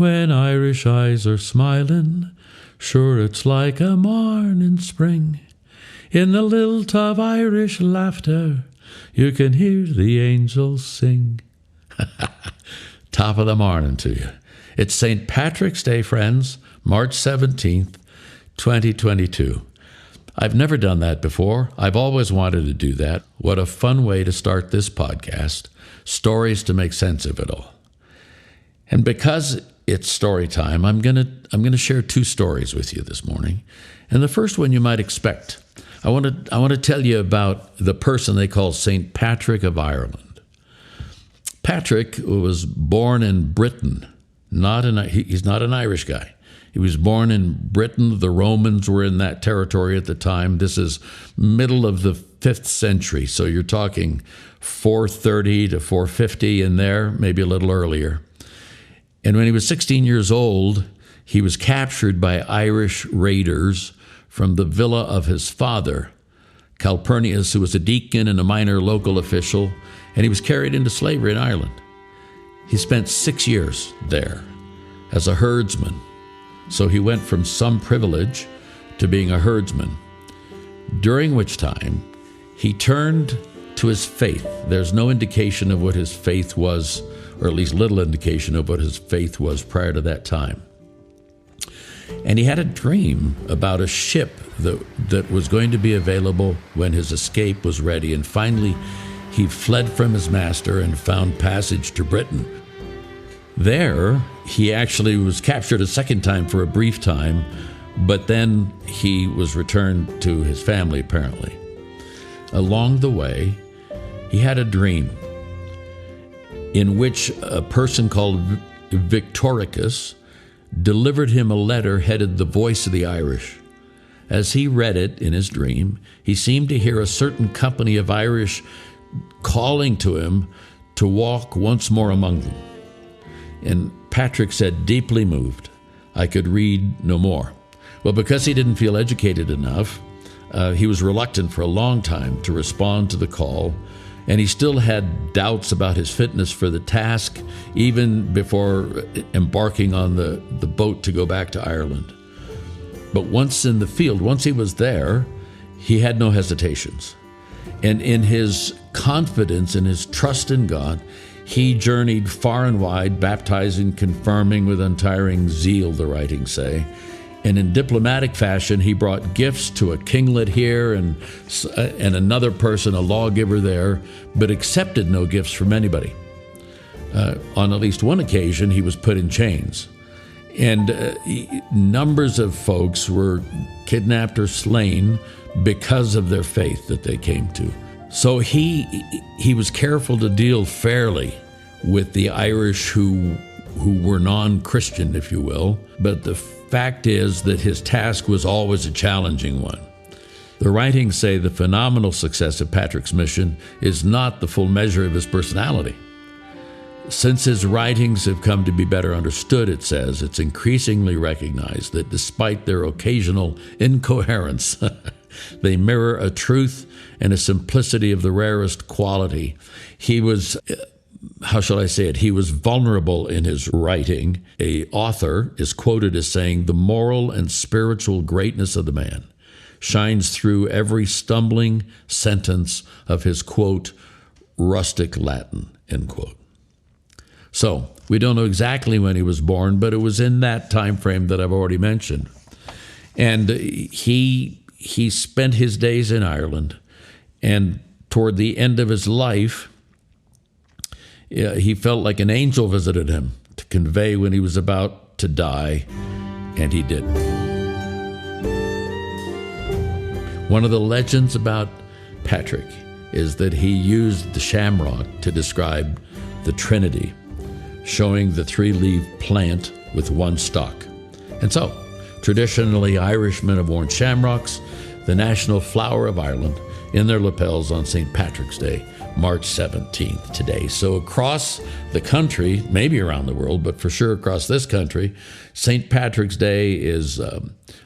When Irish eyes are smilin', sure it's like a morn in spring. In the lilt of Irish laughter, you can hear the angels sing. Top of the morning to you. It's St. Patrick's Day, friends, March 17th, 2022. I've never done that before. I've always wanted to do that. What a fun way to start this podcast. Stories to make sense of it all. And because it's story time, I'm gonna share two stories with you this morning. And the first one you might expect. I want to tell you about the person they call St. Patrick of Ireland. Patrick was born in Britain. He's not an Irish guy. He was born in Britain. The Romans were in that territory at the time. This is middle of the 5th century, so you're talking 430 to 450 in there, maybe a little earlier. And when he was 16 years old, he was captured by Irish raiders from the villa of his father, Calpurnius, who was a deacon and a minor local official, and he was carried into slavery in Ireland. He spent 6 years there as a herdsman. So he went from some privilege to being a herdsman, during which time he turned to his faith. There's no indication of what his faith was, or at least little indication of what his faith was prior to that time. And he had a dream about a ship that was going to be available when his escape was ready. And finally, he fled from his master and found passage to Britain. There, he actually was captured a second time for a brief time, but then he was returned to his family, apparently. Along the way, he had a dream in which a person called Victoricus delivered him a letter headed "The Voice of the Irish." As he read it in his dream, he seemed to hear a certain company of Irish calling to him to walk once more among them. And Patrick said, deeply moved, I could read no more. Well, because he didn't feel educated enough, he was reluctant for a long time to respond to the call, and he still had doubts about his fitness for the task, even before embarking on the boat to go back to Ireland. But once in the field, once he was there, he had no hesitations. And in his confidence, in his trust in God, he journeyed far and wide, baptizing, confirming with untiring zeal, the writings say. And in diplomatic fashion, he brought gifts to a kinglet here and another person, a lawgiver there, but accepted no gifts from anybody. On at least one occasion, he was put in chains. And numbers of folks were kidnapped or slain because of their faith that they came to. So he was careful to deal fairly with the Irish who were non-Christian, if you will. But the fact is that his task was always a challenging one. The writings say the phenomenal success of Patrick's mission is not the full measure of his personality. Since his writings have come to be better understood, it says, it's increasingly recognized that despite their occasional incoherence, they mirror a truth and a simplicity of the rarest quality. He was, how shall I say it? He was vulnerable in his writing. An author is quoted as saying, the moral and spiritual greatness of the man shines through every stumbling sentence of his, quote, rustic Latin, end quote. So we don't know exactly when he was born, but it was in that time frame that I've already mentioned. And he spent his days in Ireland, and toward the end of his life, he felt like an angel visited him to convey when he was about to die, and he did. One of the legends about Patrick is that he used the shamrock to describe the Trinity, showing the three-leaved plant with one stalk. And so, traditionally, Irishmen have worn shamrocks, the national flower of Ireland, in their lapels on St. Patrick's Day, March 17th today. So across the country, maybe around the world, but for sure across this country, St. Patrick's Day is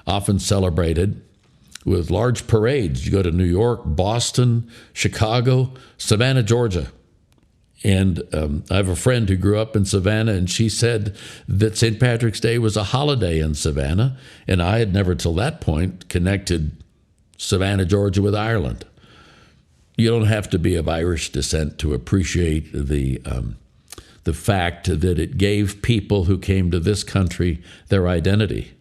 often celebrated with large parades. You go to New York, Boston, Chicago, Savannah, Georgia. And I have a friend who grew up in Savannah, and she said that St. Patrick's Day was a holiday in Savannah, and I had never till that point connected Savannah, Georgia with Ireland. You don't have to be of Irish descent to appreciate the fact that it gave people who came to this country their identity.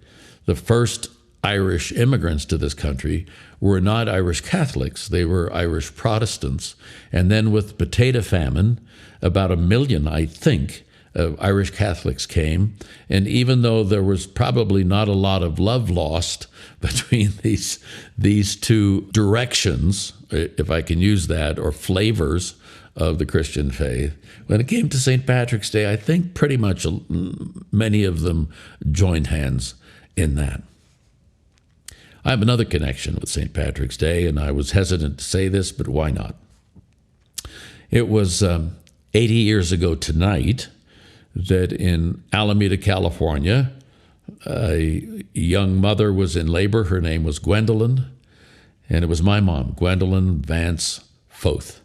The first Irish immigrants to this country were not Irish Catholics, they were Irish Protestants. And then with potato famine, about 1 million, I think, Irish Catholics came. And even though there was probably not a lot of love lost between these two directions, if I can use that, or flavors of the Christian faith, when it came to St. Patrick's Day, I think pretty much many of them joined hands in that. I have another connection with St. Patrick's Day, and I was hesitant to say this, but why not? It was 80 years ago tonight that in Alameda, California, a young mother was in labor. Her name was Gwendolyn, and it was my mom, Gwendolyn Vance Foth.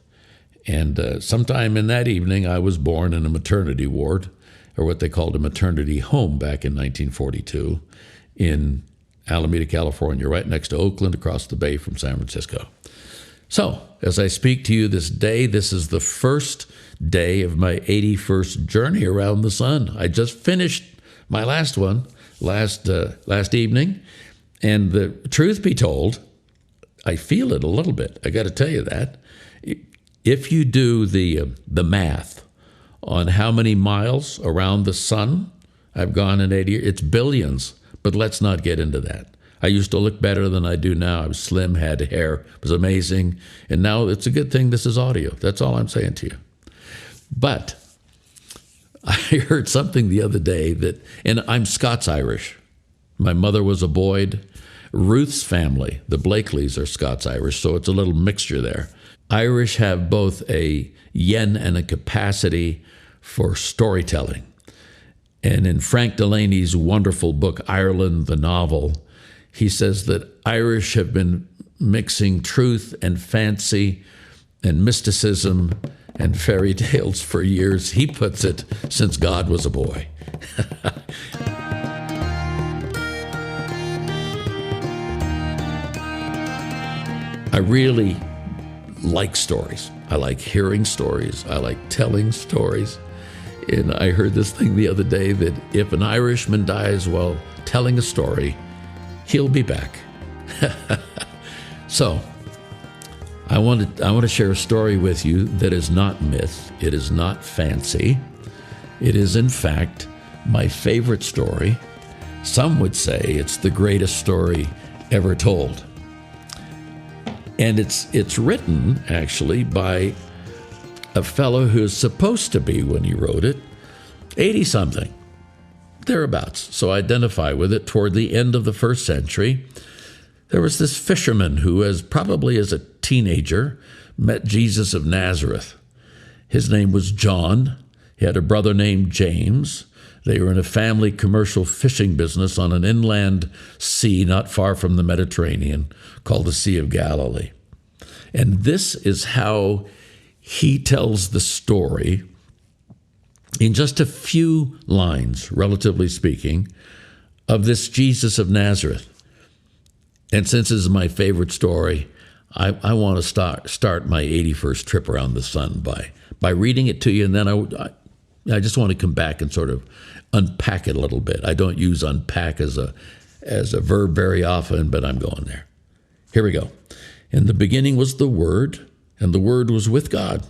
And sometime in that evening, I was born in a maternity ward, or what they called a maternity home back in 1942 in Alameda, California, right next to Oakland, across the bay from San Francisco. So, as I speak to you this day, this is the first day of my 81st journey around the sun. I just finished my last one last evening, and the truth be told, I feel it a little bit. I got to tell you that. If you do the math on how many miles around the sun I've gone in 80 years, it's billions, but let's not get into that. I used to look better than I do now. I was slim, had hair, it was amazing. And now it's a good thing this is audio. That's all I'm saying to you. But I heard something the other day that, and I'm Scots-Irish. My mother was a Boyd. Ruth's family, the Blakeleys, are Scots-Irish, so it's a little mixture there. Irish have both a yen and a capacity for storytelling. And in Frank Delaney's wonderful book, Ireland, the novel, he says that Irish have been mixing truth and fancy and mysticism and fairy tales for years. He puts it, since God was a boy. I really like stories. I like hearing stories. I like telling stories. And I heard this thing the other day that if an Irishman dies while telling a story, he'll be back. So, I want to share a story with you that is not myth. It is not fancy. It is, in fact, my favorite story. Some would say it's the greatest story ever told. And it's written, actually, by a fellow who's supposed to be, when he wrote it, 80-something, thereabouts. So I identify with it. Toward the end of the first century, there was this fisherman who, probably as a teenager, met Jesus of Nazareth. His name was John. He had a brother named James. They were in a family commercial fishing business on an inland sea not far from the Mediterranean called the Sea of Galilee. And this is how he tells the story in just a few lines, relatively speaking, of this Jesus of Nazareth. And since this is my favorite story, I want to start my 81st trip around the sun by reading it to you, and then I just want to come back and sort of unpack it a little bit. I don't use unpack as a verb very often, but I'm going there. Here we go. In the beginning was the Word, and the Word was with God,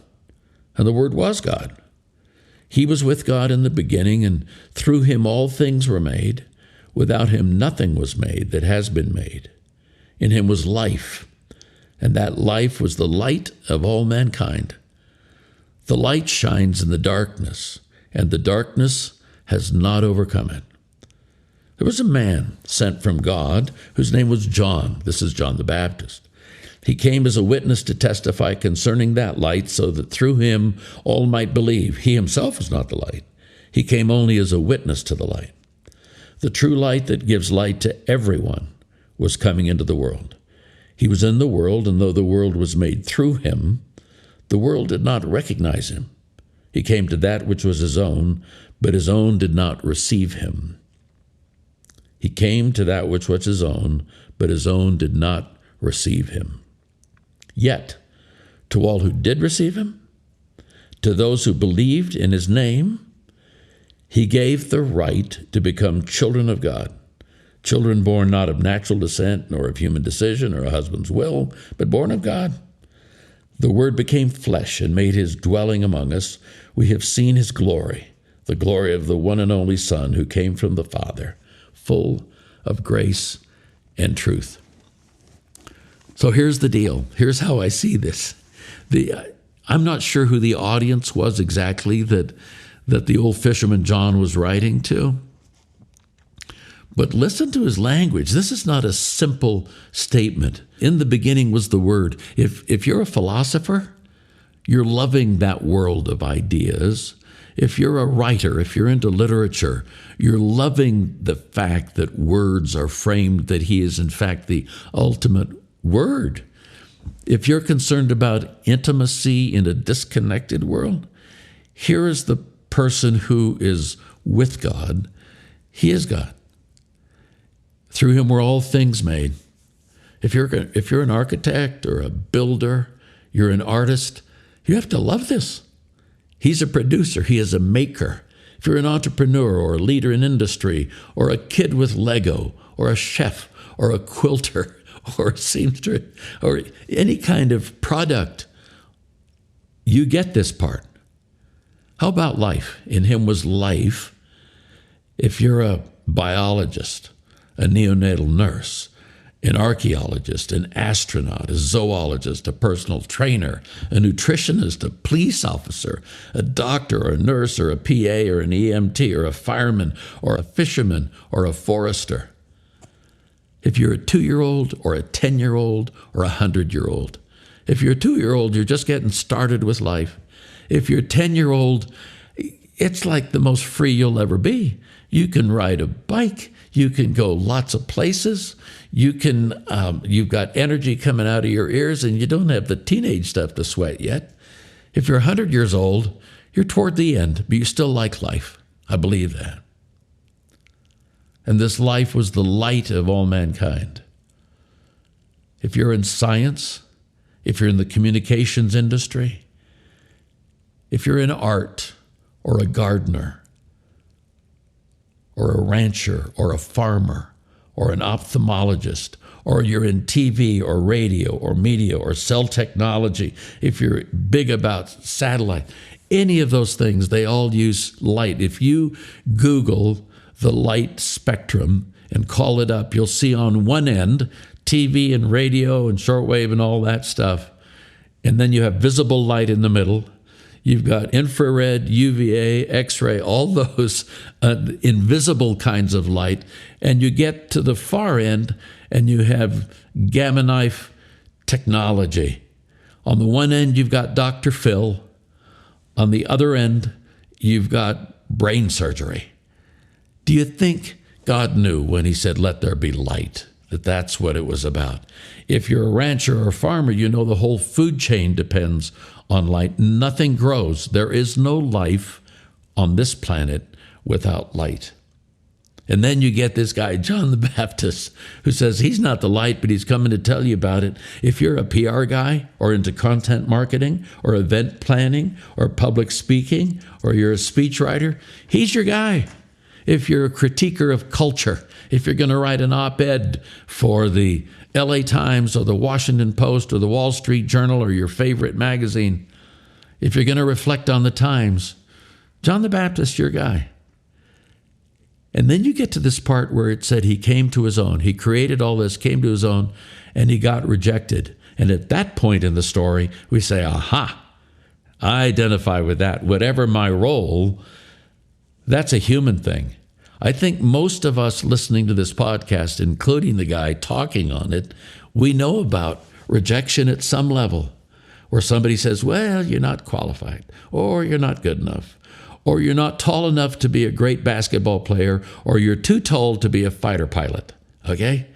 and the Word was God. He was with God in the beginning, and through him all things were made. Without him nothing was made that has been made. In him was life, and that life was the light of all mankind. The light shines in the darkness, and the darkness has not overcome it. There was a man sent from God whose name was John. This is John the Baptist. He came as a witness to testify concerning that light, so that through him all might believe. He himself was not the light. He came only as a witness to the light. The true light that gives light to everyone was coming into the world. He was in the world, and though the world was made through him, the world did not recognize him. He came to that which was his own, but his own did not receive him. He came to that which was his own, but his own did not receive him. Yet, to all who did receive him, to those who believed in his name, he gave the right to become children of God, children born not of natural descent, nor of human decision or a husband's will, but born of God. The Word became flesh and made his dwelling among us. We have seen his glory, the glory of the one and only Son who came from the Father, full of grace and truth. So here's the deal. Here's how I see this. I'm not sure who the audience was exactly that the old fisherman John was writing to. But listen to his language. This is not a simple statement. In the beginning was the Word. If you're a philosopher, you're loving that world of ideas. If you're a writer, if you're into literature, you're loving the fact that words are framed, that he is in fact the ultimate Word. If you're concerned about intimacy in a disconnected world, here is the person who is with God. He is God. Through him were all things made. If you're an architect or a builder, you're an artist, you have to love this. He's a producer. He is a maker. If you're an entrepreneur or a leader in industry or a kid with Lego or a chef or a quilter or a seamstress or any kind of product, you get this part. How about life? In him was life. If you're a biologist, a neonatal nurse, an archaeologist, an astronaut, a zoologist, a personal trainer, a nutritionist, a police officer, a doctor or a nurse or a PA or an EMT or a fireman or a fisherman or a forester. If you're a 2-year-old or a 10-year-old or a 100-year-old. If you're a 2-year-old, you're just getting started with life. If you're a 10-year-old, it's like the most free you'll ever be. You can ride a bike. You can go lots of places. You've got energy coming out of your ears, and you don't have the teenage stuff to sweat yet. If you're 100 years old, you're toward the end, but you still like life. I believe that. And this life was the light of all mankind. If you're in science, if you're in the communications industry, if you're in art or a gardener or a rancher or a farmer or an ophthalmologist, or you're in TV or radio or media or cell technology, if you're big about satellite, any of those things, they all use light. If you Google the light spectrum and call it up, you'll see on one end TV and radio and shortwave and all that stuff. And then you have visible light in the middle. You've got infrared, UVA, X-ray, all those invisible kinds of light. And you get to the far end and you have gamma knife technology. On the one end, you've got Dr. Phil. On the other end, you've got brain surgery. Do you think God knew when he said, "Let there be light," that that's what it was about? If you're a rancher or a farmer, you know the whole food chain depends on light. Nothing grows. There is no life on this planet without light. And then you get this guy, John the Baptist, who says he's not the light, but he's coming to tell you about it. If you're a PR guy or into content marketing or event planning or public speaking or you're a speechwriter, he's your guy. If you're a critiquer of culture, if you're going to write an op-ed for the LA Times or the Washington Post or the Wall Street Journal or your favorite magazine, if you're going to reflect on the times, John the Baptist, your guy. And then you get to this part where it said he came to his own. He created all this, came to his own, and he got rejected. And at that point in the story, we say, aha, I identify with that. Whatever my role, that's a human thing. I think most of us listening to this podcast, including the guy talking on it, we know about rejection at some level, where somebody says, well, you're not qualified, or you're not good enough, or you're not tall enough to be a great basketball player, or you're too tall to be a fighter pilot, okay?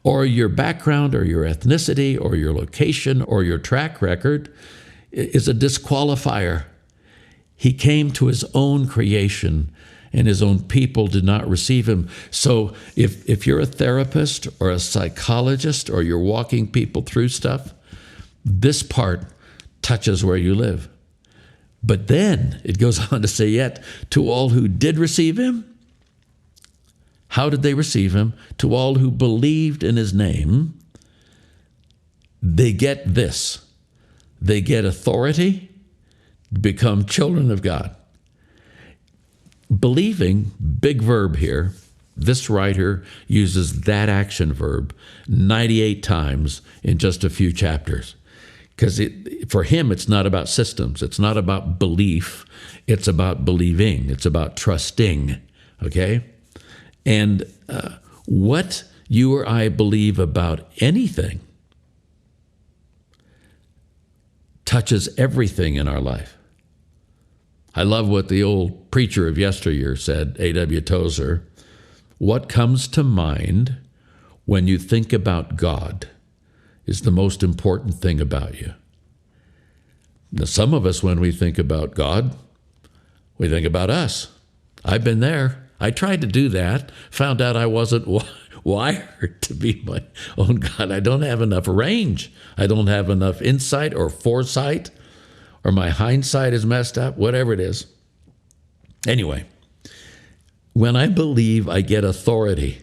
Or your background, or your ethnicity, or your location, or your track record is a disqualifier. He came to his own creation, and his own people did not receive him. So if you're a therapist or a psychologist or you're walking people through stuff, this part touches where you live. But then it goes on to say, yet to all who did receive him, how did they receive him? To all who believed in his name, they get this. They get authority to become children of God. Believing, big verb here. This writer uses that action verb 98 times in just a few chapters. Because for him, it's not about systems. It's not about belief. It's about believing. It's about trusting, okay? And what you or I believe about anything touches everything in our life. I love what the old preacher of yesteryear said, A.W. Tozer. What comes to mind when you think about God is the most important thing about you. Now, some of us, when we think about God, we think about us. I've been there. I tried to do that, found out I wasn't wired to be my own God. I don't have enough range. I don't have enough insight or foresight, or my hindsight is messed up, whatever it is. Anyway, when I believe, I get authority.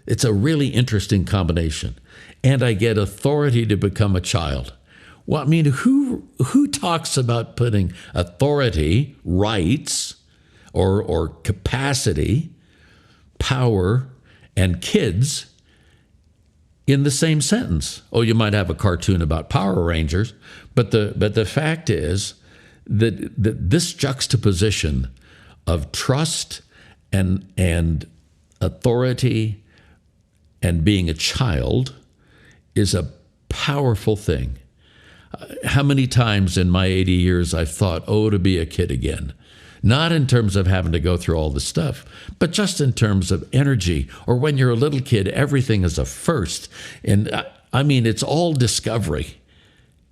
It's a really interesting combination. And I get authority to become a child. Well, I mean, who talks about putting authority, rights, or capacity, power, and kids in the same sentence? Oh, you might have a cartoon about Power Rangers, but the fact is that this juxtaposition of trust and authority and being a child is a powerful thing. How many times in my 80 years I've thought, oh, to be a kid again. Not in terms of having to go through all the stuff, but just in terms of energy. Or when you're a little kid, everything is a first. And I mean, it's all discovery.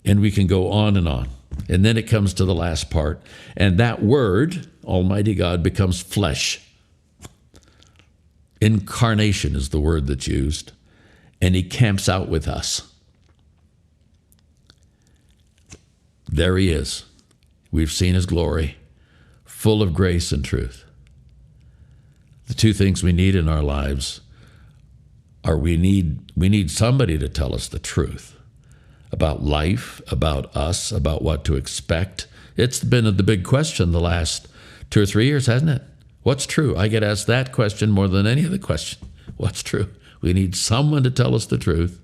And we can go on and on. And then it comes to the last part. And that word, Almighty God, becomes flesh. Incarnation is the word that's used. And he camps out with us. There he is. We've seen his glory, full of grace and truth. The two things we need in our lives are we need somebody to tell us the truth about life, about us, about what to expect. It's been the big question the last 2 or 3 years, hasn't it? What's true? I get asked that question more than any other question. What's true? We need someone to tell us the truth,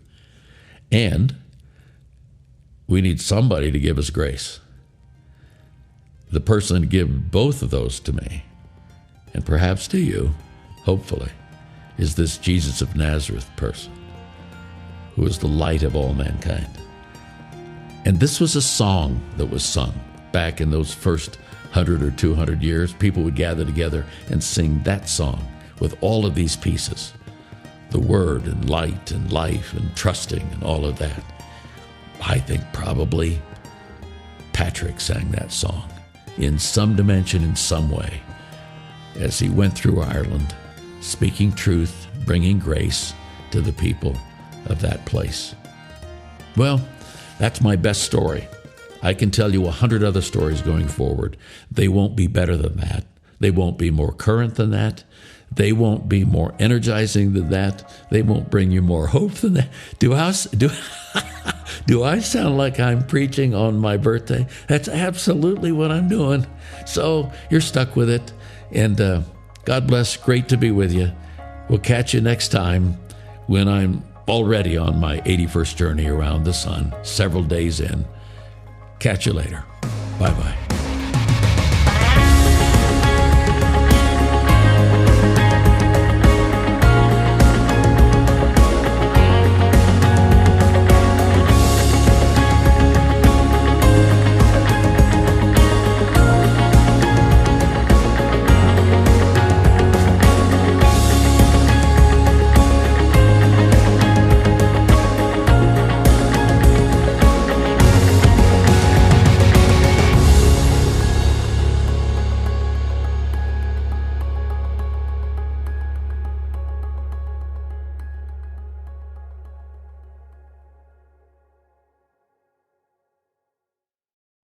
and we need somebody to give us grace. The person to give both of those to me, and perhaps to you, hopefully, is this Jesus of Nazareth person, who is the light of all mankind. And this was a song that was sung back in those first 100 or 200 years. People would gather together and sing that song with all of these pieces, the word and light and life and trusting and all of that. I think probably Patrick sang that song in some dimension, in some way, as he went through Ireland, speaking truth, bringing grace to the people of that place. Well, that's my best story. I can tell you 100 other stories going forward. They won't be better than that. They won't be more current than that. They won't be more energizing than that. They won't bring you more hope than that. Do I sound like I'm preaching on my birthday? That's absolutely what I'm doing. So you're stuck with it. And God bless. Great to be with you. We'll catch you next time when I'm already on my 81st journey around the sun, several days in. Catch you later. Bye-bye.